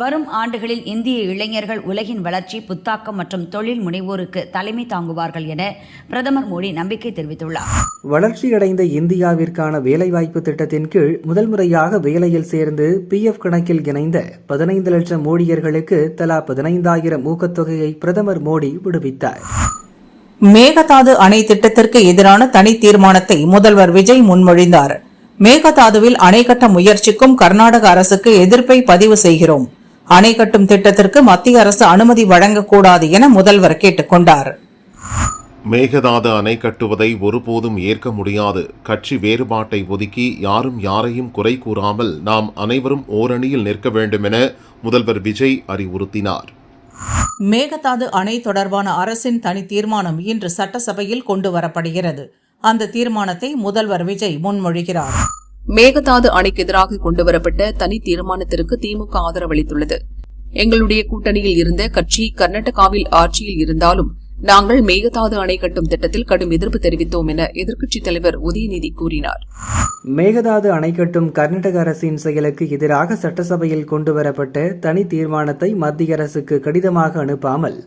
வரும் ஆண்டுகளில் இந்திய இளைஞர்கள் உலகின் வளர்ச்சி, புத்தாக்கம் மற்றும் தொழில் முனைவோருக்கு தலைமை தாங்குவார்கள் என பிரதமர் மோடி நம்பிக்கை தெரிவித்துள்ளார். வளர்ச்சியடைந்த இந்தியாவிற்கான வேலைவாய்ப்பு திட்டத்தின் கீழ் முதல் முறையாக வேலையில் சேர்ந்து PF கணக்கில் இணைந்த 15 லட்சம் ஊழியர்களுக்கு தலா 15,000 ஊக்கத்தொகையை பிரதமர் மோடி விடுவித்தார். மேகதாது அணை திட்டத்திற்கு எதிரான தனி தீர்மானத்தை முதல்வர் விஜய் முன்மொழிந்தார். மேகதாதுவில் அணை கட்ட முயற்சிக்கும் கர்நாடக அரசுக்கு எதிர்ப்பை பதிவு செய்கிறோம். அணை கட்டும் திட்டத்திற்கு மத்திய அரசு அனுமதி வழங்கக்கூடாது என முதல்வர் கேட்டுக் கொண்டார். மேகதாது அணை கட்டுவதை ஒருபோதும் ஏற்க முடியாது. கட்சி வேறுபாட்டை ஒதுக்கி யாரும் யாரையும் குறை கூறாமல் நாம் அனைவரும் ஓரணியில் நிற்க வேண்டும் என முதல்வர் விஜய் அறிவுறுத்தினார். மேகதாது அணை தொடர்பான அரசின் தனி தீர்மானம் இன்று சட்டசபையில் கொண்டு வரப்படுகிறது. அந்த தீர்மானத்தை முதல்வர் விஜய் முன்மொழிகிறார். மேகதாது அணைக்கு எதிராக கொண்டுவரப்பட்ட தனி தீர்மானத்திற்கு திமுக ஆதரவளித்துள்ளது. எங்களுடைய கூட்டணியில் இருந்த கட்சி கர்நாடகாவில் ஆட்சியில் இருந்தாலும் நாங்கள் மேகதாது அணை கட்டும் திட்டத்தில் கடும் எதிர்ப்பு தெரிவித்தோம் என எதிர்க்கட்சித் தலைவர் உதயநிதி கூறினார். மேகதாது அணை கட்டும் கர்நாடக அரசின் செயலுக்கு எதிராக சட்டசபையில் கொண்டுவரப்பட்ட தனி தீர்மானத்தை மத்திய அரசுக்கு கடிதமாக அனுப்பாமல்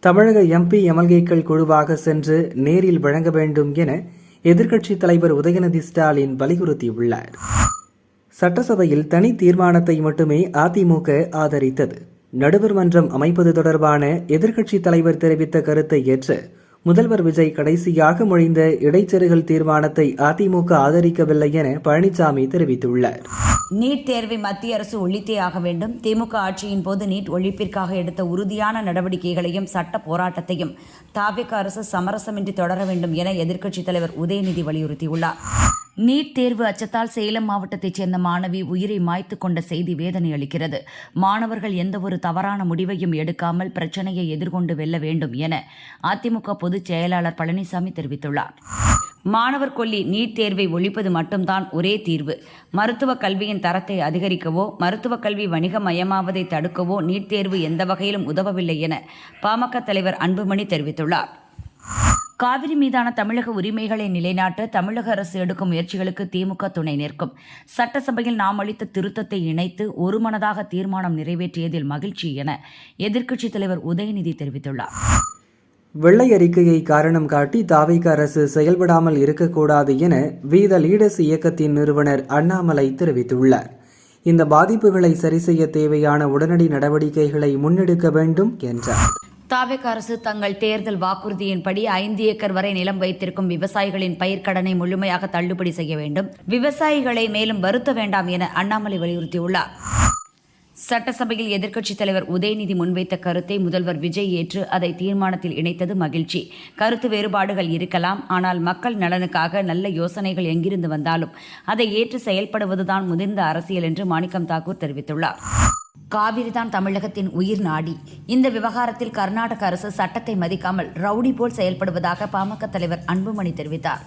தமிழக MP MLAக்கள் குழுவாக சென்று நேரில் வழங்க வேண்டும் என எதிர்க்கட்சித் தலைவர் உதயநிதி ஸ்டாலின் வலியுறுத்தியுள்ளார். சட்டசபையில் தனி தீர்மானத்தை மட்டுமே அதிமுக ஆதரித்தது. நடுவர் மன்றம் அமைப்பது தொடர்பான எதிர்க்கட்சித் தலைவர் தெரிவித்த கருத்தை ஏற்று முதல்வர் விஜய் கடைசியாக மொழிந்த இடைச்செருகல் தீர்மானத்தை அதிமுக ஆதரிக்கவில்லை என பழனிசாமி தெரிவித்துள்ளார். நீட் தேர்வை மத்திய அரசு ஒழித்தே ஆக வேண்டும். திமுக ஆட்சியின் போது நீட் ஒழிப்பிற்காக எடுத்த உறுதியான நடவடிக்கைகளையும் சட்ட போராட்டத்தையும் தாவேகா அரசு சமரசமின்றி தொடர வேண்டும் என எதிர்க்கட்சித் தலைவர் உதயநிதி வலியுறுத்தியுள்ளார். நீட் தேர்வு அச்சத்தால் சேலம் மாவட்டத்தைச் சேர்ந்த மாணவி உயிரை மாய்த்து கொண்ட செய்தி வேதனை அளிக்கிறது. மாணவர்கள் எந்தவொரு தவறான முடிவையும் எடுக்காமல் பிரச்சனையை எதிர்கொண்டு வெல்ல வேண்டும் என அதிமுக பொதுச் செயலாளர் பழனிசாமி தெரிவித்துள்ளார். மாணவர் கொல்லி நீட் தேர்வை ஒழிப்பது மட்டும்தான் ஒரே தீர்வு. மருத்துவக் கல்வியின் தரத்தை அதிகரிக்கவோ, மருத்துவக் கல்வி வணிகமயமாவதை தடுக்கவோ நீட் தேர்வு எந்த வகையிலும் உதவவில்லை என பாமக தலைவர் அன்புமணி தெரிவித்துள்ளார். காவிரி மீதான தமிழக உரிமைகளை நிலைநாட்ட தமிழக அரசு எடுக்கும் முயற்சிகளுக்கு திமுக துணை நிற்கும். சட்டசபையில் நாம் அளித்த திருத்தத்தை இணைத்து ஒருமனதாக தீர்மானம் நிறைவேற்றியதில் மகிழ்ச்சி என எதிர்க்கட்சித் தலைவர் உதயநிதி தெரிவித்துள்ளார். வெள்ளை அறிக்கையை காரணம் காட்டி தாவேகா அரசு செயல்படாமல் இருக்கக்கூடாது என வி த லீடர்ஸ் இயக்கத்தின் நிறுவனர் அண்ணாமலை தெரிவித்துள்ளார். இந்த பாதிப்புகளை சரிசெய்ய தேவையான உடனடி நடவடிக்கைகளை முன்னெடுக்க வேண்டும் என்றார். தாவேகா அரசு தங்கள் தேர்தல் வாக்குறுதியின்படி 5 ஏக்கர் வரை நிலம் வைத்திருக்கும் விவசாயிகளின் பயிர்க்கடனை முழுமையாக தள்ளுபடி செய்ய வேண்டும். விவசாயிகளை மேலும் வருத்த வேண்டாம் என அண்ணாமலை வலியுறுத்தியுள்ளார். சட்டசபையில் எதிர்க்கட்சித் தலைவர் உதயநிதி முன்வைத்த கருத்தை முதல்வர் விஜய் ஏற்று அதை தீர்மானத்தில் இணைத்தது மகிழ்ச்சி. கருத்து வேறுபாடுகள் இருக்கலாம், ஆனால் மக்கள் நலனுக்காக நல்ல யோசனைகள் எங்கிருந்து வந்தாலும் அதை ஏற்று செயல்படுவதுதான் முதிர்ந்த அரசியல் என்று மாணிக்கம் தாக்கூர் தெரிவித்துள்ளார். காவிரிதான் தமிழகத்தின் உயிர் நாடி. இந்த விவகாரத்தில் கர்நாடக அரசு சட்டத்தை மதிக்காமல் ரவுடி போல் செயல்படுவதாக பாமக தலைவர் அன்புமணி தெரிவித்தார்.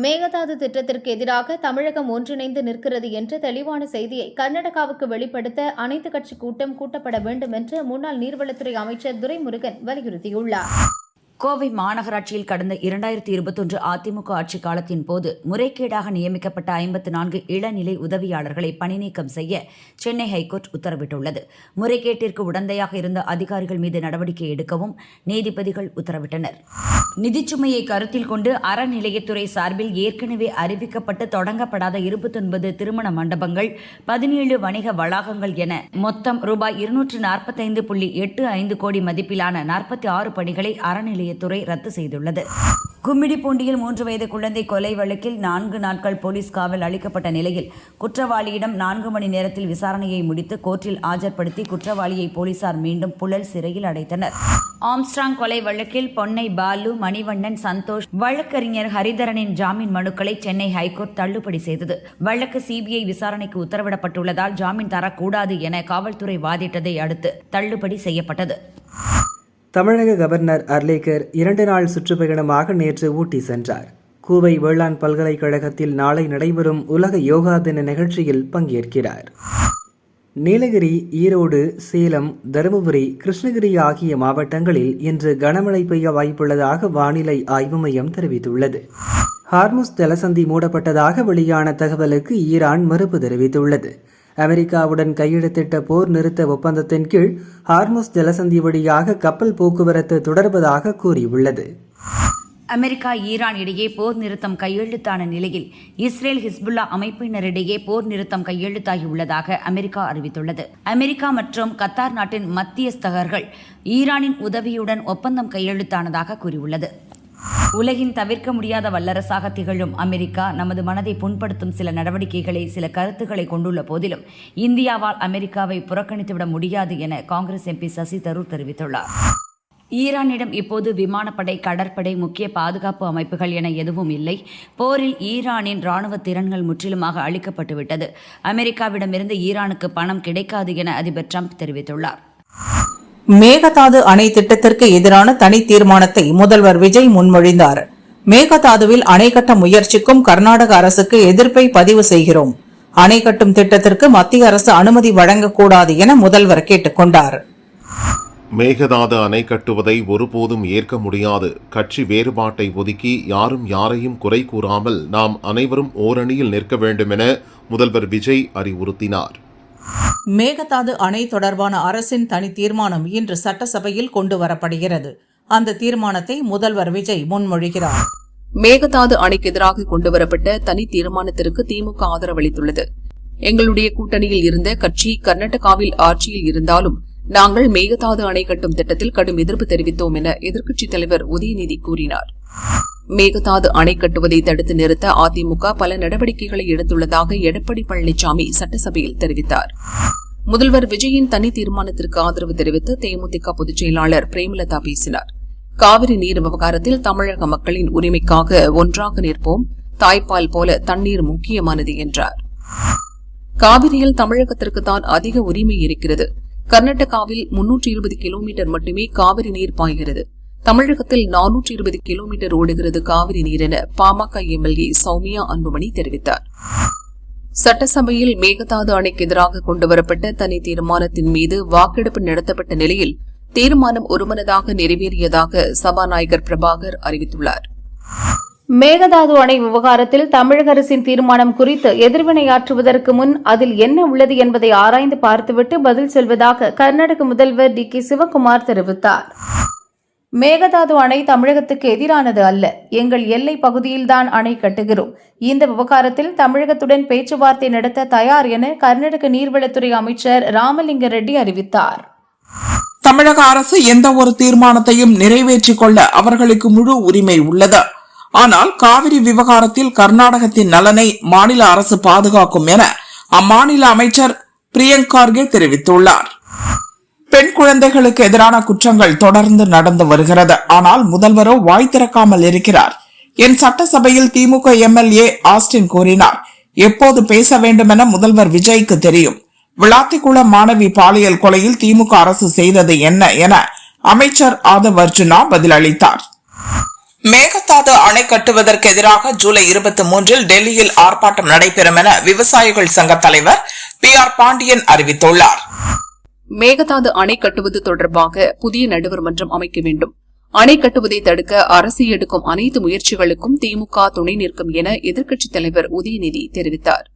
மேகதாது திட்டத்திற்கு எதிராக தமிழகம் ஒன்றிணைந்து நிற்கிறது என்ற தெளிவான செய்தியை கர்நாடகாவுக்கு வெளிப்படுத்த அனைத்து கட்சி கூட்டம் கூட்டப்பட வேண்டும் என்று முன்னாள் நீர்வளத்துறை அமைச்சர் துரைமுருகன் வலியுறுத்தியுள்ளார். கோவை மாநகராட்சியில் கடந்த 2021 அதிமுக ஆட்சி காலத்தின் போது முறைகேடாக நியமிக்கப்பட்ட 54 இளநிலை உதவியாளர்களை பணிநீக்கம் செய்ய சென்னை ஹைகோர்ட் உத்தரவிட்டுள்ளது. முறைகேட்டிற்கு உடந்தையாக இருந்த அதிகாரிகள் மீது நடவடிக்கை எடுக்கவும் நீதிபதிகள் உத்தரவிட்டனர். நிதிச்சுமையை கருத்தில் கொண்டு அறநிலையத்துறை சார்பில் ஏற்கனவே அறிவிக்கப்பட்டு தொடங்கப்படாத 29 திருமண மண்டபங்கள், 17 வணிக வளாகங்கள் என மொத்தம் ரூபாய் 245.85 கோடி மதிப்பிலான 46 பணிகளை அறநிலையத்துறை ரத்து செய்துள்ளது. கும்மிடிப்பூண்டியில் 3 வயது குழந்தை கொலை வழக்கில் 4 நாட்கள் போலீஸ் காவல் அளிக்கப்பட்ட நிலையில் குற்றவாளியிடம் 4 மணி நேரத்தில் விசாரணையை முடித்து கோர்ட்டில் ஆஜர்படுத்தி குற்றவாளியை போலீசார் மீண்டும் புழல் சிறையில் அடைத்தனர். ஆம்ஸ்ட்ராங் கொலை வழக்கில் பொன்னை பாலு, மணிவண்ணன், சந்தோஷ் வழக்கறிஞர் ஹரிதரனின் ஜாமீன் மனுக்களை சென்னை ஹைகோர்ட் தள்ளுபடி செய்தது. வழக்கு CBI விசாரணைக்கு உத்தரவிடப்பட்டுள்ளதால் ஜாமீன் தரக்கூடாது என காவல்துறை வாதிட்டதை அடுத்து தள்ளுபடி செய்யப்பட்டது. தமிழக கவர்னர் அர்லேக்கர் 2 நாள் சுற்றுப்பயணமாக நேற்று ஊட்டி சென்றார். கூவை வேளாண் பல்கலைக்கழகத்தில் நாளை நடைபெறும் உலக யோகா தின நிகழ்ச்சியில் பங்கேற்கிறார். நீலகிரி, ஈரோடு, சேலம், தருமபுரி, கிருஷ்ணகிரி ஆகிய மாவட்டங்களில் இன்று கனமழை பெய்ய வாய்ப்புள்ளதாக வானிலை ஆய்வு மையம் தெரிவித்துள்ளது. ஹார்முஸ் ஜலசந்தி மூடப்பட்டதாக வெளியான தகவலுக்கு ஈரான் மறுப்பு தெரிவித்துள்ளது. அமெரிக்காவுடன் கையெழுத்திட்ட போர் நிறுத்த ஒப்பந்தத்தின் கீழ் ஹார்முஸ் ஜலசந்தி வழியாக கப்பல் போக்குவரத்து தொடர்வதாக கூறியுள்ளது. அமெரிக்கா ஈரான் இடையே போர் நிறுத்தம் கையெழுத்தான நிலையில் இஸ்ரேல் ஹிஸ்புல்லா அமைப்பினரிடையே போர் நிறுத்தம் கையெழுத்தாகியுள்ளதாக அமெரிக்கா அறிவித்துள்ளது. அமெரிக்கா மற்றும் கத்தார் நாட்டின் மத்தியஸ்தகர்கள் ஈரானின் உதவியுடன் ஒப்பந்தம் கையெழுத்தானதாக கூறியுள்ளது. உலகின் தவிர்க்க முடியாத வல்லரசாக திகழும் அமெரிக்கா நமது மனதை புண்படுத்தும் சில நடவடிக்கைகளை, சில கருத்துக்களை கொண்டுள்ள போதிலும் இந்தியாவால் அமெரிக்காவை புறக்கணித்துவிட முடியாது என காங்கிரஸ் எம்பி சசி தரூர் தெரிவித்துள்ளார். ஈரானிடம் இப்போது விமானப்படை, கடற்படை, முக்கிய பாதுகாப்பு அமைப்புகள் என எதுவும் இல்லை. போரில் ஈரானின் ராணுவ திறன்கள் முற்றிலுமாக அழிக்கப்பட்டுவிட்டது. அமெரிக்காவிடமிருந்து ஈரானுக்கு பணம் கிடைக்காது என அதிபர் டிரம்ப் தெரிவித்துள்ளார். மேகதாது அணை திட்டத்திற்கு எதிரான தனி தீர்மானத்தை முதல்வர் விஜய் முன்மொழிந்தார். மேகதாதுவில் அணை கட்ட முயற்சிக்கும் கர்நாடக அரசுக்கு எதிர்ப்பை பதிவு செய்கிறோம். அணை கட்டும் திட்டத்திற்கு மத்திய அரசு அனுமதி வழங்கக்கூடாது என முதல்வர் கேட்டுக் கொண்டார். மேகதாது அணை கட்டுவதை ஒருபோதும் ஏற்க முடியாது. கட்சி வேறுபாட்டை ஒதுக்கி யாரும் யாரையும் குறை கூறாமல் நாம் அனைவரும் ஓரணியில் நிற்க வேண்டும் என முதல்வர் விஜய் அறிவுறுத்தினார். மேகதாது அணை தொடர்பான அரசின் தனி தீர்மானம் இன்று சட்டசபையில் கொண்டு வரப்படுகிறது. அந்த தீர்மானத்தை முதல்வர் விஜய் முன்மொழிகிறார். மேகதாது அணைக்கு எதிராக கொண்டுவரப்பட்ட தனி தீர்மானத்திற்கு திமுக ஆதரவளித்துள்ளது. எங்களுடைய கூட்டணியில் இருந்த கட்சி கர்நாடகாவில் ஆட்சியில் இருந்தாலும் நாங்கள் மேகதாது அணை கட்டும் திட்டத்தில் கடும் எதிர்ப்பு தெரிவித்தோம் என எதிர்க்கட்சித் தலைவர் உதயநிதி கூறினார். மேகதாது அணை கட்டுவதை தடுத்து நிறுத்த அதிமுக பல நடவடிக்கைகளை எடுத்துள்ளதாக எடப்பாடி பழனிசாமி சட்டசபையில் தெரிவித்தார். முதல்வர் விஜயின் தனி தீர்மானத்திற்கு ஆதரவு தெரிவித்து தேமுதிக பொதுச் செயலாளர் பிரேமலதா பேசினார். காவிரி நீர் விவகாரத்தில் தமிழக மக்களின் உரிமைக்காக ஒன்றாக நிற்போம். தாய்ப்பால் போல தண்ணீர் முக்கியமானது என்றார். காவிரியில் தமிழகத்திற்கு தான் அதிக உரிமை இருக்கிறது. கர்நாடகாவில் 320 கிலோமீட்டர் மட்டுமே காவிரி நீர் பாய்கிறது. தமிழகத்தில் 420 கிலோமீட்டர் ஓடுகிறது காவிரி நீர் என பாமக எம்எல்ஏ சௌமியா அன்புமணி தெரிவித்தார். சட்டசபையில் மேகதாது அணைக்கு எதிராக கொண்டுவரப்பட்ட தனி தீர்மானத்தின் மீது வாக்கெடுப்பு நடத்தப்பட்ட நிலையில் தீர்மானம் ஒருமனதாக நிறைவேறியதாக சபாநாயகர் பிரபாகர் அறிவித்துள்ளார். மேகதாது அணை விவகாரத்தில் தமிழக அரசின் தீர்மானம் குறித்து எதிர்வினையாற்றுவதற்கு முன் அதில் என்ன உள்ளது என்பதை ஆராய்ந்து பார்த்துவிட்டு பதில் சொல்வதாக கர்நாடக முதல்வர் டி.கே. சிவக்குமார் தெரிவித்தார். மேகதாது அணை தமிழகத்துக்கு எதிரானது அல்ல. எங்கள் எல்லை பகுதியில்தான் அணை கட்டுகிறோம். இந்த விவகாரத்தில் தமிழகத்துடன் பேச்சுவார்த்தை நடத்த தயார் என கர்நாடக நீர்வளத்துறை அமைச்சர் ராமலிங்க ரெட்டி அறிவித்தார். தமிழக அரசு எந்த ஒரு தீர்மானத்தையும் நிறைவேற்றிக் கொள்ள அவர்களுக்கு முழு உரிமை உள்ளது. ஆனால் காவிரி விவகாரத்தில் கர்நாடகத்தின் நலனை மாநில அரசு பாதுகாக்கும் என அம்மாநில அமைச்சர் பிரியங்க் கார்கே தெரிவித்துள்ளார். பெண் குழந்தைகளுக்கு எதிரான குற்றங்கள் தொடர்ந்து நடந்து வருகிறது. ஆனால் முதல்வரோ வாய் திறக்காமல் இருக்கிறார். என் சட்டசபையில் திமுக எம்எல்ஏ ஆஸ்டின் கூறினார். எப்போது பேச வேண்டும் என முதல்வர் விஜய்க்கு தெரியும். விளாத்திக்குளம் மாணவி பாலியல் கொலையில் திமுக அரசு செய்தது என்ன என அமைச்சர் ஆதவ் அர்ஜுனா பதிலளித்தார். மேகதாது அணை கட்டுவதற்கு எதிராக ஜூலை 23 டெல்லியில் ஆர்ப்பாட்டம் நடைபெறும் என விவசாயிகள் சங்க தலைவர் PR பாண்டியன் அறிவித்துள்ளார். மேகதாது அணை கட்டுவது தொடர்பாக புதிய நடுவர் மன்றம் அமைக்க வேண்டும். அணை கட்டுவதை தடுக்க அரசு எடுக்கும் அனைத்து முயற்சிகளுக்கும் திமுக துணை நிற்கும் என எதிர்க்கட்சித் தலைவர் உதயநிதி தெரிவித்தார்.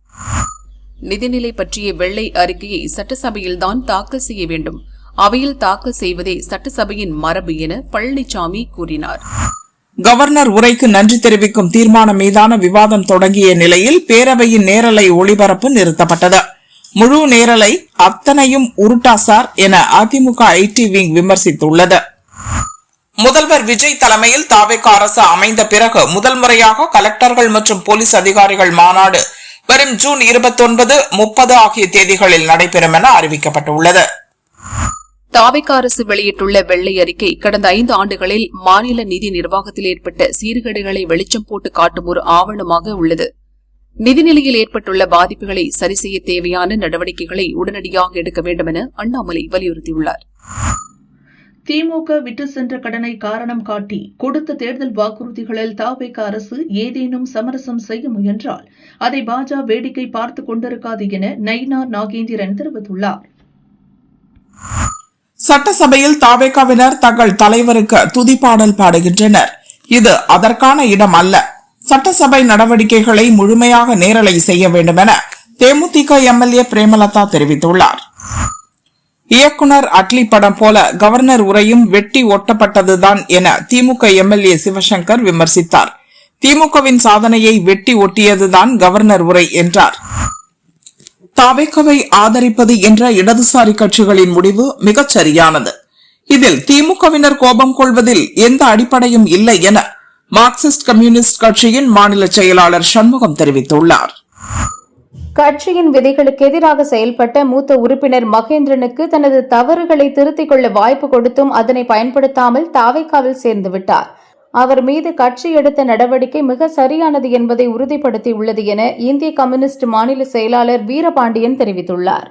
நிதிநிலை பற்றிய வெள்ளை அறிக்கையை சட்டசபையில்தான் தாக்கல் செய்ய வேண்டும். அவையில் தாக்கல் செய்வதே சட்டசபையின் மரபு என பழனிசாமி கூறினார். கவர்னர் உரைக்கு நன்றி தெரிவிக்கும் தீர்மானம் மீதான விவாதம் தொடங்கிய நிலையில் பேரவையின் நேரலை ஒளிபரப்பு நிறுத்தப்பட்டது. முழு நேரலை அத்தனையும் உருட்டாசார் என அதிமுக ஐடி விங் விமர்சித்துள்ளது. முதல்வர் விஜய் தலைமையில் தாவேக அரசு அமைந்த பிறகு முதல் முறையாக கலெக்டர்கள் மற்றும் போலீஸ் அதிகாரிகள் மாநாடு வரும் ஜூன் 29, 30 ஆகிய தேதிகளில் நடைபெறும் என அறிவிக்கப்பட்டுள்ளது. தாவேக அரசு வெளியிட்டுள்ள வெள்ளை அறிக்கை கடந்த 5 ஆண்டுகளில் மாநில நிதி நிர்வாகத்தில் ஏற்பட்ட சீர்கேடுகளை வெளிச்சம் போட்டு காட்டும் ஒரு ஆவணமாக உள்ளது. நிதிநிலையில் ஏற்பட்டுள்ள பாதிப்புகளை சரி செய்ய தேவையான நடவடிக்கைகளை உடனடியாக எடுக்க வேண்டும் என அண்ணாமலை வலியுறுத்தியுள்ளார். திமுக விட்டு சென்ற கடனை காரணம் காட்டி கொடுத்த தேர்தல் வாக்குறுதிகளில் தாவேக அரசு ஏதேனும் சமரசம் செய்ய முயன்றால் அதை பாஜக வேடிக்கை பார்த்துக் கொண்டிருக்காது என நயினார் நாகேந்திரன் தெரிவித்துள்ளார். சட்டசபையில் தாவேகாவினர் தங்கள் தலைவருக்கு துதிப்பாடல் பாடுகின்றனர். இது அதற்கான இடம் அல்ல. சட்டசபை நடவடிக்கைகளை முழுமையாக நேரலை செய்ய வேண்டும் என தேமுதிக எம்எல்ஏ பிரேமலதா தெரிவித்துள்ளார். இயக்குனர் அட்லி படம் போல கவர்னர் உரையும் வெட்டி ஒட்டப்பட்டதுதான் என திமுக எம்எல்ஏ சிவசங்கர் விமர்சித்தார். திமுகவின் சாதனையை வெட்டி ஒட்டியதுதான் கவர்னர் உரை என்றார். தவேகாவை ஆதரிப்பது என்ற இடதுசாரி கட்சிகளின் முடிவு மிகச் சரியானது. இதில் திமுகவினர் கோபம் கொள்வதில் எந்த அடிப்படையும் இல்லை என மார்க்சிஸ்ட் கம்யூனிஸ்ட் கட்சியின் மாநில செயலாளர் சண்முகம் தெரிவித்துள்ளார். கட்சியின் விதிகளுக்கு எதிராக செயல்பட்ட மூத்த உறுப்பினர் மகேந்திரனுக்கு தனது தவறுகளை திருத்திக் கொள்ள வாய்ப்பு கொடுத்தும் அதனை பயன்படுத்தாமல் தாவேகாவில் சேர்ந்துவிட்டார். அவர் மீது கட்சி எடுத்த நடவடிக்கை மிக சரியானது என்பதை உறுதிப்படுத்தியுள்ளது என இந்திய கம்யூனிஸ்ட் மாநில செயலாளர் வீரபாண்டியன் தெரிவித்துள்ளார்.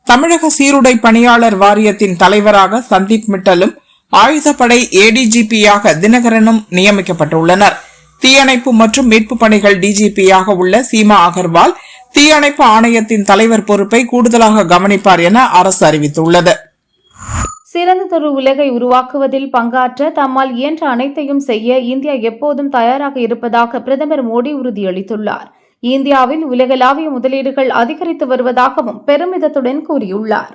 தமிழக சீருடை பணியாளர் வாரியத்தின் தலைவராக சந்தீப் மிட்டலும் ஆயுதப்படை ஏடிஜிபியாக தினகரனும் நியமிக்கப்பட்டுள்ளனர். தீயணைப்பு மற்றும் மீட்பு பணிகள் டிஜிபியாக உள்ள சீமா அகர்வால் தீயணைப்பு ஆணையத்தின் தலைவர் பொறுப்பை கூடுதலாக கவனிப்பார் என அரசு அறிவித்துள்ளது. சிறந்ததொரு உலகை உருவாக்குவதில் பங்காற்ற தம்மால் இயன்ற அனைத்தையும் செய்ய இந்தியா எப்போதும் தயாராக இருப்பதாக பிரதமர் மோடி உறுதியளித்துள்ளார். இந்தியாவில் உலகளாவிய முதலீடுகள் அதிகரித்து வருவதாகவும் பெருமிதத்துடன் கூறியுள்ளார்.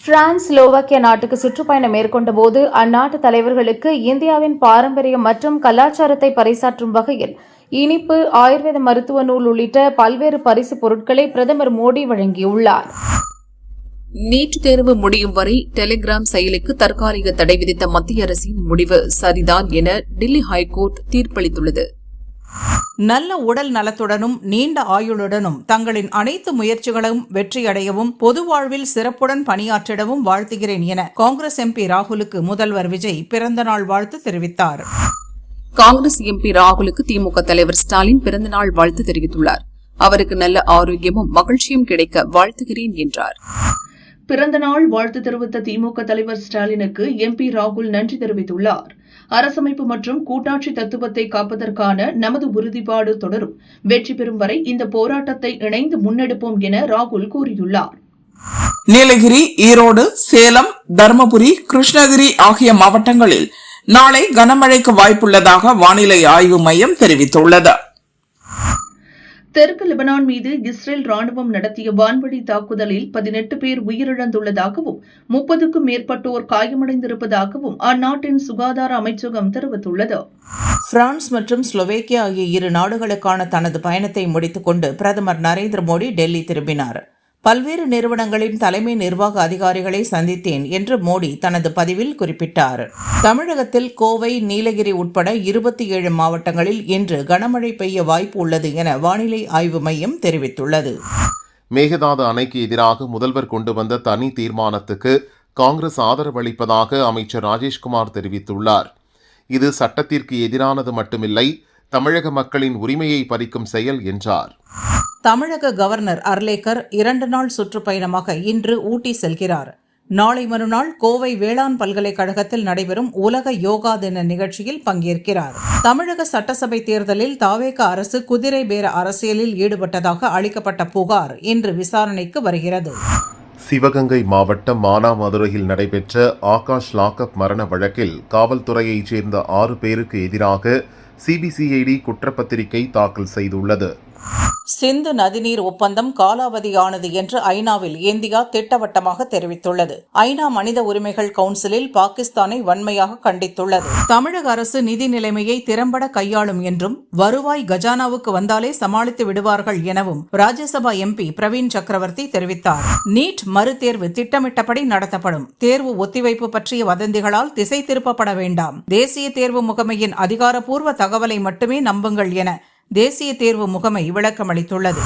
பிரான்ஸ் ஸ்லோவாக்கியா நாட்டுக்கு சுற்றுப்பயணம் மேற்கொண்ட போது அந்நாட்டு தலைவர்களுக்கு இந்தியாவின் பாரம்பரியம் மற்றும் கலாச்சாரத்தை பறைசாற்றும் வகையில் இனிப்பு, ஆயுர்வேத மருத்துவ நூல் உள்ளிட்ட பல்வேறு பரிசு பொருட்களை பிரதமர் மோடி வழங்கியுள்ளார். நீட் தேர்வு முடியும் வரை டெலிகிராம் செயலிக்கு தற்காலிக தடை விதித்த மத்திய அரசின் முடிவு சரிதான் என டெல்லி ஹைகோர்ட் தீர்ப்பளித்துள்ளது. நல்ல உடல் நலத்துடனும் நீண்ட ஆயுளுடனும் தங்களின் அனைத்து முயற்சிகளும் வெற்றியடையவும் பொது வாழ்வில் சிறப்புடன் பணியாற்றிடவும் வாழ்த்துகிறேன் என காங்கிரஸ் எம்பி ராகுலுக்கு முதல்வர் விஜய் பிறந்தநாள் வாழ்த்து தெரிவித்தார். காங்கிரஸ் எம்பி ராகுலுக்கு திமுக தலைவர் ஸ்டாலின் பிறந்தநாள் வாழ்த்து தெரிவித்துள்ளார். அவருக்கு நல்ல ஆரோக்கியமும் மகிழ்ச்சியும் கிடைக்க வாழ்த்துகிறேன் என்றார். பிறந்தநாள் வாழ்த்து தெரிவித்த திமுக தலைவர் ஸ்டாலினுக்கு எம்பி ராகுல் நன்றி தெரிவித்துள்ளார். அரசமைப்பு மற்றும் கூட்டாட்சி தத்துவத்தை காப்பதற்கான நமது உறுதிப்பாடு தொடரும். வெற்றி பெறும் வரை இந்த போராட்டத்தை இணைந்து முன்னெடுப்போம் என ராகுல் கூறியுள்ளார். நீலகிரி, ஈரோடு, சேலம், தருமபுரி, கிருஷ்ணகிரி ஆகிய மாவட்டங்களில் நாளை கனமழைக்கு வாய்ப்புள்ளதாக வானிலை ஆய்வு மையம் தெரிவித்துள்ளது. தெற்கு லெபனான் மீது இஸ்ரேல் ராணுவம் நடத்திய வான்வழி தாக்குதலில் 18 பேர் உயிரிழந்துள்ளதாகவும் 30க்கும் மேற்பட்டோர் காயமடைந்திருப்பதாகவும் அந்நாட்டின் சுகாதார அமைச்சகம் தெரிவித்துள்ளது. பிரான்ஸ் மற்றும் ஸ்லோவேக்கியா ஆகிய இரு நாடுகளுக்கான தனது பயணத்தை முடித்துக் கொண்டு பிரதமர் நரேந்திர மோடி டெல்லி திரும்பினார். பல்வேறு நிறுவனங்களின் தலைமை நிர்வாக அதிகாரிகளை சந்தித்தேன் என்று மோடி தனது பதிவில் குறிப்பிட்டார். தமிழகத்தில் கோவை, நீலகிரி உட்பட 27 மாவட்டங்களில் இன்று கனமழை பெய்ய வாய்ப்பு உள்ளது என வானிலை ஆய்வு மையம் தெரிவித்துள்ளது. மேகதாது அணைக்கு எதிராக முதல்வர் கொண்டு வந்த தனி தீர்மானத்துக்கு காங்கிரஸ் ஆதரவளிப்பதாக அமைச்சர் ராஜேஷ்குமார் தெரிவித்துள்ளார். இது சட்டத்திற்கு எதிரானது மட்டுமில்லை, தமிழக மக்களின் உரிமையை பறிக்கும் செயல் என்றார். தமிழக கவர்னர் அர்லேக்கர் 2 நாள் சுற்றுப்பயணமாக இன்று ஊட்டி செல்கிறார். நாளை மறுநாள் கோவை வேளாண் பல்கலைக்கழகத்தில் நடைபெறும் உலக யோகா தின நிகழ்ச்சியில் பங்கேற்கிறார். தமிழக சட்டசபை தேர்தலில் தவேகா அரசு குதிரை பேர அரசியலில் ஈடுபட்டதாக அளிக்கப்பட்ட புகார் இன்று விசாரணைக்கு வருகிறது. சிவகங்கை மாவட்டம் மானாமதுரையில் நடைபெற்ற ஆகாஷ் லாக்அப் மரண வழக்கில் காவல்துறையைச் சேர்ந்த 6 பேருக்கு எதிராக சிபிசிஐடி குற்றப்பத்திரிகை தாக்கல் செய்துள்ளது. சிந்து நதிநீர் ஒப்பந்தம் காலாவதியானது என்று ஐநாவில் இந்தியா திட்டவட்டமாக தெரிவித்துள்ளது. ஐநா மனித உரிமைகள் கவுன்சிலில் பாகிஸ்தானை வன்மையாக கண்டித்துள்ளது. தமிழக அரசு நிதி நிலைமையை திறம்பட கையாளும் என்றும் வருவாய் கஜானாவுக்கு வந்தாலே சமாளித்து விடுவார்கள் எனவும் ராஜ்யசபா எம்பி பிரவீன் சக்கரவர்த்தி தெரிவித்தார். நீட் மறுதேர்வு திட்டமிட்டபடி நடத்தப்படும். தேர்வு ஒத்திவைப்பு பற்றிய வதந்திகளால் திசை திருப்பப்பட வேண்டாம். தேசிய தேர்வு முகமையின் அதிகாரப்பூர்வ தகவலை மட்டுமே நம்புங்கள் என தேசிய தேர்வு முகமை விளக்கமளித்துள்ளது.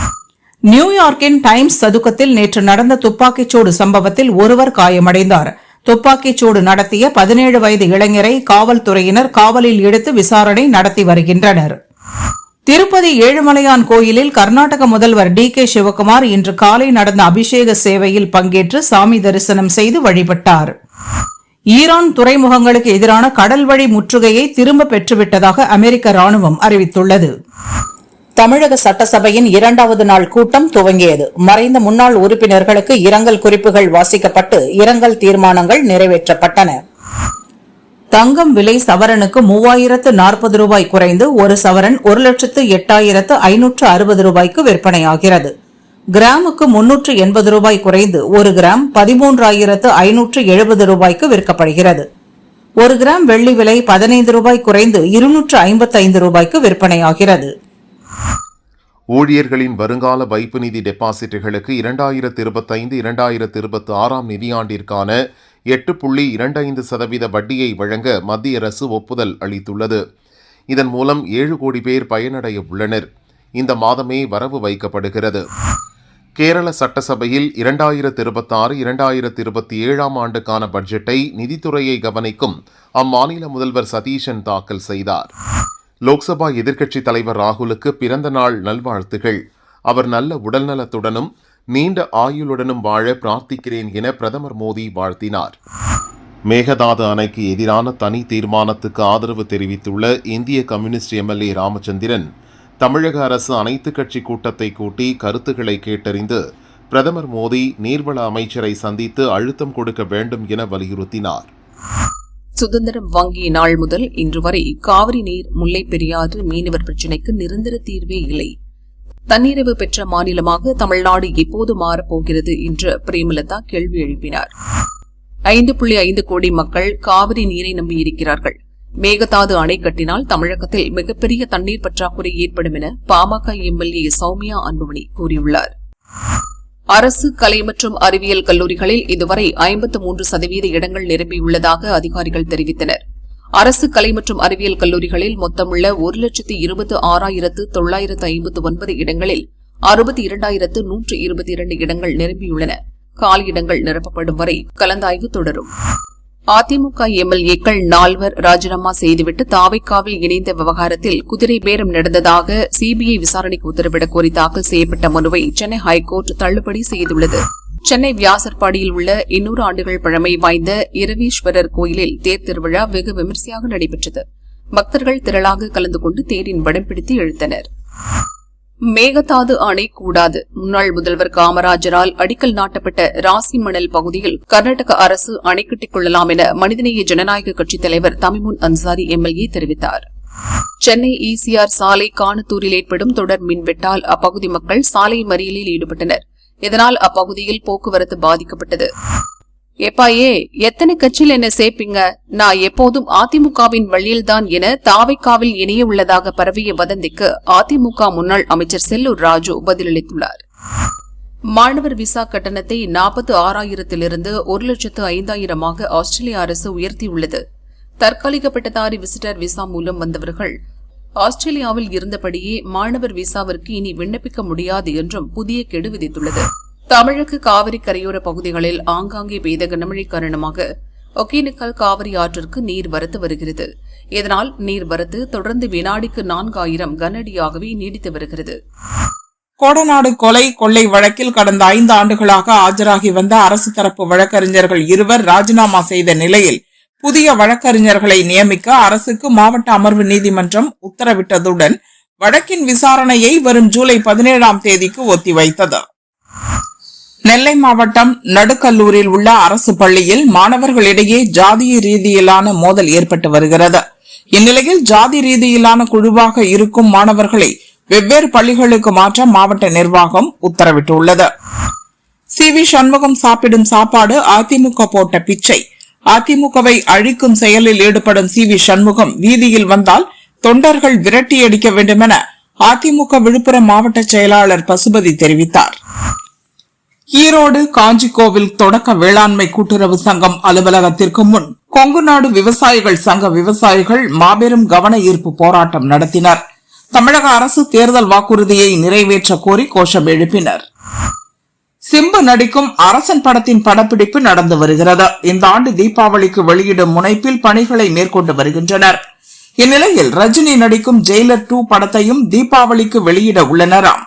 நியூயார்க்கின் டைம்ஸ் சதுக்கத்தில் நேற்று நடந்த துப்பாக்கிச்சூடு சம்பவத்தில் ஒருவர் காயமடைந்தார். துப்பாக்கிச்சூடு நடத்திய 17 வயது இளைஞரை காவல்துறையினர் காவலில் எடுத்து விசாரணை நடத்தி வருகின்றனர். திருப்பதி ஏழுமலையான் கோயிலில் கர்நாடக முதல்வர் DK சிவகுமார் இன்று காலை நடந்த அபிஷேக சேவையில் பங்கேற்று சாமி தரிசனம் செய்து வழிபட்டார். ஈரான் துறைமுகங்களுக்கு எதிரான கடல் வழி முற்றுகையை திரும்ப பெற்றுவிட்டதாக அமெரிக்க ராணுவம் அறிவித்துள்ளது. தமிழக சட்டசபையின் 2வது நாள் கூட்டம் துவங்கியது. மறைந்த முன்னாள் உறுப்பினர்களுக்கு இரங்கல் குறிப்புகள் வாசிக்கப்பட்டு இரங்கல் தீர்மானங்கள் நிறைவேற்றப்பட்டன. தங்கம் விலை சவரனுக்கு 3040 ரூபாய் குறைந்து ஒரு சவரன் 1,08,560 ரூபாய்க்கு விற்பனையாகிறது. கிராமுக்கு 380 ரூபாய் குறைந்து ஒரு கிராம் 13,570 ரூபாய்க்கு விற்கப்படுகிறது. ஒரு கிராம் வெள்ளி விலை 15 ரூபாய் குறைந்து 255 ரூபாய்க்கு விற்பனையாகிறது. ஊழியர்களின் வருங்கால வைப்பு நிதி டெபாசிட்டுகளுக்கு 2025-2026 நிதியாண்டிற்கான 8.25% வட்டியை வழங்க மத்திய அரசு ஒப்புதல் அளித்துள்ளது. இதன் மூலம் 7 கோடி பேர் பயனடைய உள்ளனர். இந்த மாதமே வரவு வைக்கப்படுகிறது. கேரள சட்டசபையில் 2026-2027 ஆண்டுக்கான பட்ஜெட்டை நிதித்துறையை கவனிக்கும் அம்மாநில முதல்வர் சதீஷன் தாக்கல் செய்தார். லோக்சபா எதிர்க்கட்சித் தலைவர் ராகுலுக்கு பிறந்த நாள் நல்வாழ்த்துகள். அவர் நல்ல உடல்நலத்துடனும் நீண்ட ஆயுளுடனும் வாழ பிரார்த்திக்கிறேன் என பிரதமர் மோடி வாழ்த்தினார். மேகதாது அணைக்கு எதிரான தனி தீர்மானத்துக்கு ஆதரவு தெரிவித்துள்ள இந்திய கம்யூனிஸ்ட் எம்எல்ஏ ராமச்சந்திரன் தமிழக அரசு அனைத்து கட்சி கூட்டத்தை கூட்டி கருத்துக்களை கேட்டறிந்து பிரதமர் மோடி நீர்வள அமைச்சரை சந்தித்து அழுத்தம் கொடுக்க வேண்டும் என வலியுறுத்தினார். சுதந்திரம் வாங்கிய நாள் முதல் இன்று வரை காவிரி நீர் முல்லை பெரியாறு மீனவர் பிரச்சினைக்கு நிரந்தர தீர்வே இல்லை. தன்னிறைவு பெற்ற மாநிலமாக தமிழ்நாடு எப்போது மாறப்போகிறது என்று பிரேமலதா கேள்வி எழுப்பினார். 5.5 கோடி மக்கள் காவிரி நீரை நம்பியிருக்கிறார்கள். மேகதாது அணை கட்டினால் தமிழகத்தில் மிகப்பெரிய தண்ணீர் பற்றாக்குறை ஏற்படும் என பாமக எம்எல்ஏ சௌமியா அன்புமணி கூறியுள்ளார். அரசு கலை மற்றும் அறிவியல் கல்லூரிகளில் இதுவரை 53% இடங்கள் நிரம்பியுள்ளதாக அதிகாரிகள் தெரிவித்தனர். அரசு கலை மற்றும் அறிவியல் கல்லூரிகளில் மொத்தமுள்ள 1,26,959 இடங்களில் 62,122 இடங்கள் நிரம்பியுள்ளன. காலியிடங்கள் நிரப்பப்படும் வரை கலந்தாய்வு தொடரும். அதிமுக எம்எல்ஏக்கள் 4 ராஜினாமா செய்துவிட்டு தாவைக்காவில் இணைந்த விவகாரத்தில் குதிரை பேரம் நடந்ததாக சிபிஐ விசாரணைக்கு உத்தரவிடக் கோரி தாக்கல் செய்யப்பட்ட மனுவை சென்னை ஹைகோர்ட் தள்ளுபடி செய்துள்ளது. சென்னை வியாசர்பாடியில் உள்ள 200 ஆண்டுகள் பழமை வாய்ந்த இரவீஸ்வரர் கோயிலில் தேர் திருவிழா வெகு விமரிசையாக நடைபெற்றது. பக்தர்கள் திரளாக கலந்து கொண்டு தேரின் வடம் பிடித்து இழுத்தனர். மேகதாது அணை கூடாது. முன்னாள் முதல்வர் காமராஜரால் அடிக்கல் நாட்டப்பட்ட ராசிமணல் பகுதியில் கர்நாடக அரசு அணை கட்டிக் கொள்ளலாம் என மனிதநேய ஜனநாயக கட்சித் தலைவர் தமிமுன் அன்சாரி எம்எல்ஏ தெரிவித்தார். சென்னை ஈசிஆர் சாலை காணத்தூரில் ஏற்படும் தொடர் மின்வெட்டால் அப்பகுதி மக்கள் சாலை மறியலில் ஈடுபட்டனர். இதனால் அப்பகுதியில் போக்குவரத்து பாதிக்கப்பட்டது. எப்பாயே, எத்தனை கட்சியில் என்ன சேர்ப்பீங்க? நான் எப்போதும் அதிமுகவின் வழியில்தான் என தாவைக்காவில் இணைய உள்ளதாக பரவிய வதந்திக்கு அதிமுக முன்னாள் அமைச்சர் செல்லூர் ராஜு பதிலளித்துள்ளார். மாணவர் விசா கட்டணத்தை 46,000 1,05,000 ஆஸ்திரேலிய அரசு உயர்த்தியுள்ளது. தற்காலிக பட்டதாரி விசிட்டர் விசா மூலம் வந்தவர்கள் ஆஸ்திரேலியாவில் இருந்தபடியே மாணவர் விசாவிற்கு இனி விண்ணப்பிக்க முடியாது என்றும் புதிய கெடு விதித்துள்ளது. தமிழக காவிரி கரையோர பகுதிகளில் ஆங்காங்கே பெய்த கனமழை காரணமாக ஒகேனக்கல் காவிரி ஆற்றிற்கு நீர்வரத்து வருகிறது. இதனால் நீர்வரத்து தொடர்ந்து வினாடிக்கு 4,000 கனஅடியாகவே நீடித்து வருகிறது. கோடநாடு கொலை கொள்ளை வழக்கில் கடந்த 5 ஆண்டுகளாக ஆஜராகி வந்த அரசு தரப்பு வழக்கறிஞர்கள் 2 ராஜினாமா செய்த நிலையில் புதிய வழக்கறிஞர்களை நியமிக்க அரசுக்கு மாவட்ட அமர்வு நீதிமன்றம் உத்தரவிட்டதுடன் வழக்கின் விசாரணையை வரும் ஜூலை 17ஆம் தேதிக்கு ஒத்திவைத்தது. நெல்லை மாவட்டம் நடுக்கல்லூரில் உள்ள அரசு பள்ளியில் மாணவர்களிடையே ஜாதிய ரீதியிலான மோதல் ஏற்பட்டு வருகிறது. இந்நிலையில் ஜாதி ரீதியிலான குழுவாக இருக்கும் மாணவர்களை வெவ்வேறு பள்ளிகளுக்கு மாற்ற மாவட்ட நிர்வாகம் உத்தரவிட்டுள்ளது. சி.வி. சண்முகம் சாப்பிடும் சாப்பாடு அதிமுக போட்ட பிச்சை. அதிமுகவை அழிக்கும் செயலில் ஈடுபடும் சி.வி. சண்முகம் வீதியில் வந்தால் தொண்டர்கள் விரட்டியடிக்க வேண்டும் என அதிமுக விழுப்புரம் மாவட்ட செயலாளர் பசுபதி தெரிவித்தார். ஈரோடு காஞ்சிக்கோவில் தொடக்க வேளாண்மை கூட்டுறவு சங்கம் அலுவலகத்திற்கு முன் கொங்குநாடு விவசாயிகள் சங்க விவசாயிகள் மாபெரும் கவன ஈர்ப்பு போராட்டம் நடத்தினர். தமிழக அரசு தேர்தல் வாக்குறுதியை நிறைவேற்ற கோரி கோஷம் எழுப்பினர். சிம்பு நடிக்கும் அரசன் படத்தின் படப்பிடிப்பு நடந்து வருகிறது. இந்த ஆண்டு தீபாவளிக்கு வெளியிடும் முனைப்பில் பணிகளை மேற்கொண்டு வருகின்றனர். இந்நிலையில் ரஜினி நடிக்கும் ஜெயிலர் 2 படத்தையும் தீபாவளிக்கு வெளியிட உள்ளனராம்.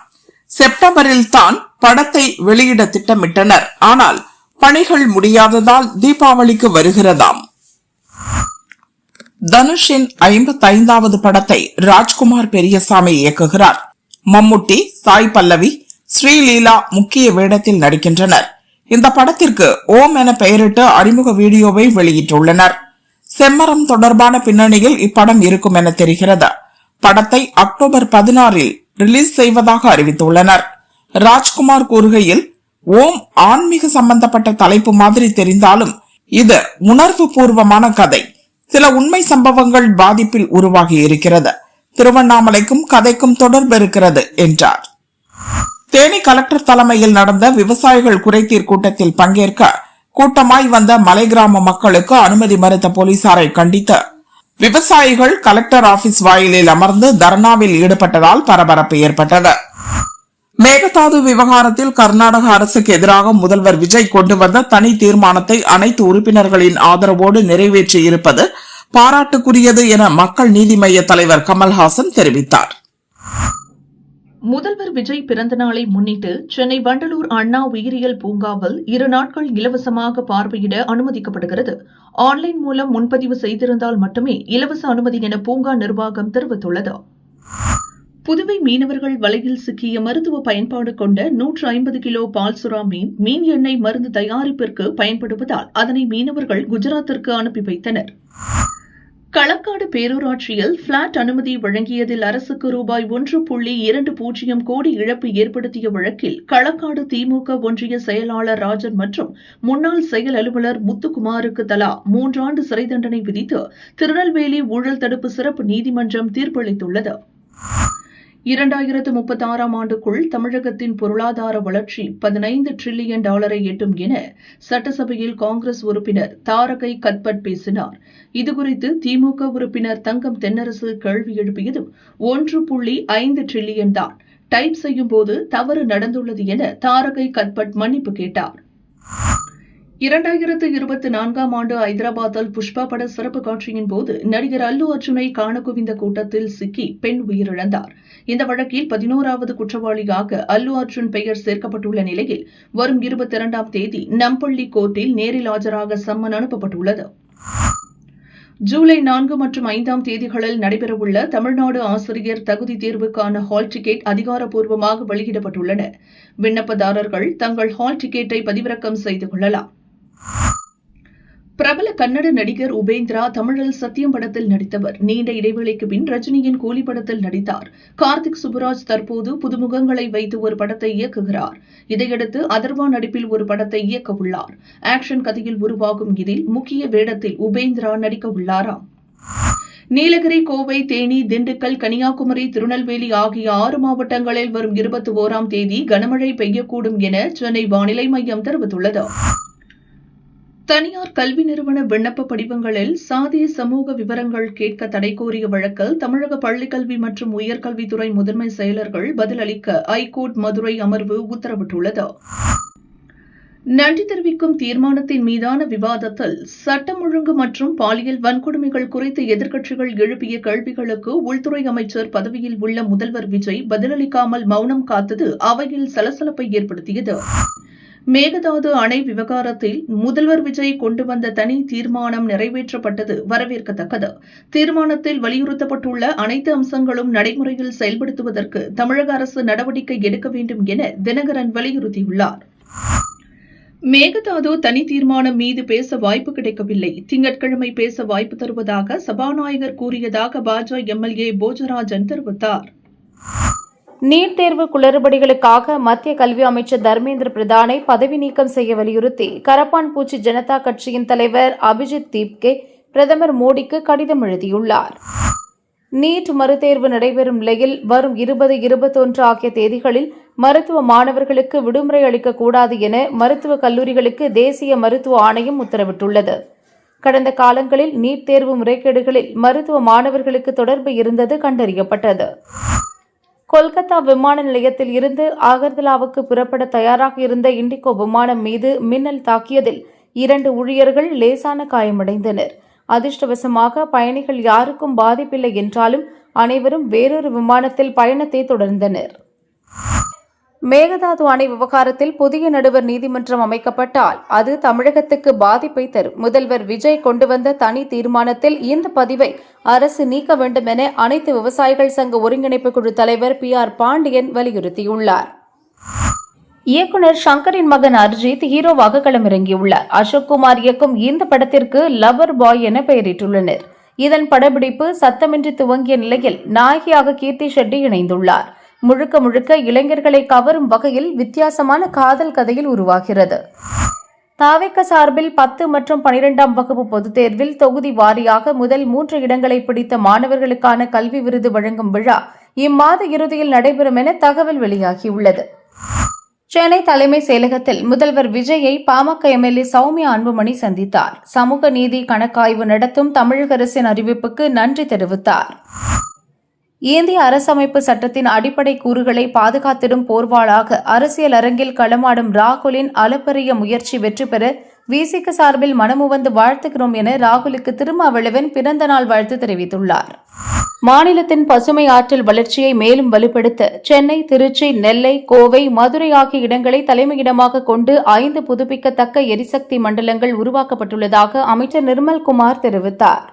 செப்டம்பரில் தான் படத்தை வெளியிட திட்டமிட்டனர். ஆனால் பணிகள் முடியாததால் தீபாவளிக்கு வருகிறதாம். தனுஷின் 55வது படத்தை ராஜ்குமார் பெரியசாமி இயக்குகிறார். மம்முட்டி, சாய் பல்லவி, ஸ்ரீலீலா முக்கிய வேடத்தில் நடிக்கின்றனர். இந்த படத்திற்கு ஓம் என பெயரிட்டு அறிமுக வீடியோவை வெளியிட்டுள்ளனர். செம்மரம் தொடர்பான பின்னணியில் இப்படம் இருக்கும் என தெரிகிறது. படத்தை அக்டோபர் 16 ரிலீஸ் செய்வதாக அறிவித்துள்ளனர். ராஜ்குமார் கூறுகையில், ஓம் ஆன்மீக சம்பந்தப்பட்ட தலைப்பு மாதிரி தெரிந்தாலும் இது உணர்வு பூர்வமான கதை. சில உண்மை சம்பவங்கள் பாதிப்பில் உருவாகி இருக்கிறது. திருவண்ணாமலைக்கும் கதைக்கும் தொடர்பு இருக்கிறது என்றார். தேனி கலெக்டர் தலைமையில் நடந்த விவசாயிகள் குறைதீர் கூட்டத்தில் பங்கேற்க கூட்டமாய் வந்த மலை கிராம மக்களுக்கு அனுமதி மறுத்த போலீசாரை கண்டித்து விவசாயிகள் கலெக்டர் ஆபீஸ் வாயிலில் அமர்ந்து தர்ணாவில் ஈடுபட்டதால் பரபரப்பு ஏற்பட்டது. மேகதாது விவகாரத்தில் கர்நாடக அரசுக்கு எதிராக முதல்வர் விஜய் கொண்டு வந்த தனி தீர்மானத்தை அனைத்து உறுப்பினர்களின் ஆதரவோடு நிறைவேற்றி இருப்பது பாராட்டுக்குரியது என மக்கள் நீதி மய்ய தலைவர் கமல்ஹாசன் தெரிவித்தார். முதல்வர் விஜய் பிறந்த நாளை முன்னிட்டு சென்னை வண்டலூர் அண்ணா உயிரியல் பூங்காவில் 2 நாட்கள் இலவசமாக பார்வையிட அனுமதிக்கப்படுகிறது. ஆன்லைன் மூலம் முன்பதிவு செய்திருந்தால் மட்டுமே இலவச அனுமதி என பூங்கா நிர்வாகம் தெரிவித்துள்ளது. புதுவை மீனவர்கள் வலையில் சிக்கிய மருத்துவ பயன்பாடு கொண்ட 150 கிலோ பால்சுரா மீன் எண்ணெய் மருந்து தயாரிப்பிற்கு பயன்படுவதால் அதனை மீனவர்கள் குஜராத்திற்கு அனுப்பி வைத்தனர். களக்காடு பேரூராட்சியில் பிளாட் அனுமதி வழங்கியதில் அரசுக்கு ரூபாய் 1.20 கோடி இழப்பு ஏற்படுத்திய வழக்கில் களக்காடு திமுக ஒன்றிய செயலாளர் ராஜன் மற்றும் முன்னாள் செயல் அலுவலர் முத்துக்குமாருக்கு தலா 3 ஆண்டு சிறை தண்டனை விதித்து திருநெல்வேலி ஊழல் தடுப்பு சிறப்பு நீதிமன்றம் தீர்ப்பளித்துள்ளது. 2036 ஆண்டுக்குள் தமிழகத்தின் பொருளாதார வளர்ச்சி $15 டிரில்லியன் எட்டும் என சட்டசபையில் காங்கிரஸ் உறுப்பினர் தாரகை கத்பட் பேசினார். இதுகுறித்து திமுக உறுப்பினர் தங்கம் தென்னரசு கேள்வி எழுப்பியதும் 1.5 டிரில்லியன் தான், டைப் செய்யும் போது தவறு நடந்துள்ளது என தாரகை கத்பட் மன்னிப்பு கேட்டார். 2024 ஆண்டு ஐதராபாத்தில் புஷ்பா பட சிறப்பு காட்சியின் போது நடிகர் அல்லு அர்ஜுனை காண குவிந்த கூட்டத்தில் சிக்கி பெண் உயிரிழந்தார். இந்த வழக்கில் 11வது குற்றவாளியாக அல்லு அர்ஜுன் பெயர் சேர்க்கப்பட்டுள்ள நிலையில் வரும் 22ஆம் தேதி நம்பள்ளி கோர்ட்டில் நேரில் ஆஜராக சம்மன் அனுப்பப்பட்டுள்ளது. ஜூலை 4 மற்றும் 5ஆம் தேதிகளில் நடைபெறவுள்ள தமிழ்நாடு ஆசிரியர் தகுதி தேர்வுக்கான ஹால் டிக்கெட் அதிகாரப்பூர்வமாக வெளியிடப்பட்டுள்ளன. விண்ணப்பதாரர்கள் தங்கள் ஹால் டிக்கெட்டை பதிவிறக்கம் செய்து கொள்ளலாம். பிரபல கன்னட நடிகர் உபேந்திரா தமிழில் சத்தியம் படத்தில் நடித்தவர். நீண்ட இடைவெளிக்கு பின் ரஜினியின் கூலி படத்தில் நடித்தார். கார்த்திக் சுப்புராஜ் தற்போது புதுமுகங்களை வைத்து ஒரு படத்தை இயக்குகிறார். இதையடுத்து அதர்வா நடிப்பில் ஒரு படத்தை இயக்க உள்ளார். ஆக்ஷன் கதையில் உருவாகும் இதில் முக்கிய வேடத்தில் உபேந்திரா நடிக்க உள்ளாராம். நீலகிரி, கோவை, தேனி, திண்டுக்கல், கன்னியாகுமரி, திருநெல்வேலி ஆகிய 6 மாவட்டங்களில் வரும் 21ஆம் தேதி கனமழை பெய்யக்கூடும் என சென்னை வானிலை மையம் தெரிவித்துள்ளது. தனியார் கல்வி நிறுவன விண்ணப்ப படிவங்களில் சாதிய சமூக விவரங்கள் கேட்க தடை கோரிய வழக்கில் தமிழக பள்ளிக்கல்வி மற்றும் உயர்கல்வித்துறை முதன்மை செயலர்கள் பதிலளிக்க ஐகோர்ட் மதுரை அமர்வு உத்தரவிட்டுள்ளது. நன்றி தெரிவிக்கும் தீர்மானத்தின் மீதான விவாதத்தில் சட்டம் ஒழுங்கு மற்றும் பாலியல் வன்கொடுமைகள் குறித்து எதிர்க்கட்சிகள் எழுப்பிய கேள்விகளுக்கு உள்துறை அமைச்சர் பதவியில் உள்ள முதல்வர் விஜய் பதிலளிக்காமல் மௌனம் காத்தது அவையில் சலசலப்பை ஏற்படுத்தியது. மேகதாது அணை விவகாரத்தில் முதல்வர் விஜய் கொண்டு வந்த தனி தீர்மானம் நிறைவேற்றப்பட்டது வரவேற்கத்தக்கது. தீர்மானத்தில் வலியுறுத்தப்பட்டுள்ள அனைத்து அம்சங்களும் நடைமுறையில் செயல்படுத்துவதற்கு தமிழக அரசு நடவடிக்கை எடுக்க வேண்டும் என தினகரன் வலியுறுத்தியுள்ளார். மேகதாது தனி தீர்மானம் மீது பேச வாய்ப்பு கிடைக்கவில்லை. திங்கட்கிழமை பேச வாய்ப்பு தருவதாக சபாநாயகர் கூறியதாக பாஜக எம்எல்ஏ போஜராஜன் தெரிவித்தார். நீட் தேர்வு குளறுபடிகளுக்காக மத்திய கல்வி அமைச்சர் தர்மேந்திர பிரதானை பதவி நீக்கம் செய்ய வலியுறுத்தி கரப்பான்பூச்சி ஜனதா கட்சியின் தலைவர் அபிஜித் தீப்கே பிரதமர் மோடிக்கு கடிதம் எழுதியுள்ளார். நீட் மறுதேர்வு நடைபெறும் நிலையில் வரும் 20, 21 ஆகிய தேதிகளில் மருத்துவ மாணவர்களுக்கு விடுமுறை அளிக்கக்கூடாது என மருத்துவக் கல்லூரிகளுக்கு தேசிய மருத்துவ ஆணையம் உத்தரவிட்டுள்ளது. கடந்த காலங்களில் நீட் தேர்வு முறைகேடுகளில் மருத்துவ மாணவர்களுக்கு தொடர்பு இருந்தது கண்டறியப்பட்டது. கொல்கத்தா விமான நிலையத்தில் இருந்து அகர்தலாவுக்கு புறப்பட தயாராக இருந்த இண்டிகோ விமானம் மீது மின்னல் தாக்கியதில் 2 ஊழியர்கள் லேசான காயமடைந்தனர். அதிர்ஷ்டவசமாக பயணிகள் யாருக்கும் பாதிப்பில்லை என்றாலும் அனைவரும் வேறொரு விமானத்தில் பயணத்தை தொடர்ந்தனர். மேகதாது அணை விவகாரத்தில் புதிய நடுவர் நீதிமன்றம் அமைக்கப்பட்டால் அது தமிழகத்துக்கு பாதிப்பை தரும். முதல்வர் விஜய் கொண்டு வந்த தனி தீர்மானத்தில் இந்த பதிவை அரசு நீக்க வேண்டும் என அனைத்து விவசாயிகள் சங்க ஒருங்கிணைப்பு குழு தலைவர் PR பாண்டியன் வலியுறுத்தியுள்ளார். இயக்குனர் ஷங்கரின் மகன் அர்ஜித் ஹீரோவாக களமிறங்கியுள்ளார். அசோக் குமார் இயக்கும் இந்த படத்திற்கு லவர் பாய் என பெயரிட்டுள்ளனர். இதன் படப்பிடிப்பு சத்தமின்றி துவங்கிய நிலையில் நாயகியாக கீர்த்தி ஷெட்டி இணைந்துள்ளார். முழுக்க முழுக்க இளைஞர்களை கவரும் வகையில் வித்தியாசமான காதல் கதையில் உருவாகிறது. தாவேக சார்பில் 10 மற்றும் 12ஆம் வகுப்பு பொதுத் தேர்வில் தொகுதி வாரியாக முதல் 3 இடங்களை பிடித்த மாணவர்களுக்கான கல்வி விருது வழங்கும் விழா இம்மாத இறுதியில் நடைபெறும் என தகவல் வெளியாகியுள்ளது. சென்னை தலைமை செயலகத்தில் முதல்வர் விஜயை பாமக எம்எல்ஏ சௌமியா அன்புமணி சந்தித்தார். சமூக நீதி கணக்காய்வு நடத்தும் தமிழக அரசின் அறிவிப்புக்கு நன்றி தெரிவித்தார். இந்திய அரசமைப்பு சட்டத்தின் அடிப்படை கூறுகளை பாதுகாத்திடும் போர்வாளாக அரசியல் அரங்கில் களமாடும் ராகுலின் அளப்பரிய முயற்சி வெற்றி பெற விசிக சார்பில் மனமுவந்து வாழ்த்துகிறோம் என ராகுலுக்கு திருமாவளவன் பிறந்த நாள் வாழ்த்து தெரிவித்துள்ளார். மாநிலத்தின் பசுமை ஆற்றல் வளர்ச்சியை மேலும் வலுப்படுத்த சென்னை, திருச்சி, நெல்லை, கோவை, மதுரை ஆகிய இடங்களை தலைமையிடமாக கொண்டு 5 புதுப்பிக்கத்தக்க எரிசக்தி மண்டலங்கள் உருவாக்கப்பட்டுள்ளதாக அமைச்சர் நிர்மல்குமார் தெரிவித்தார்.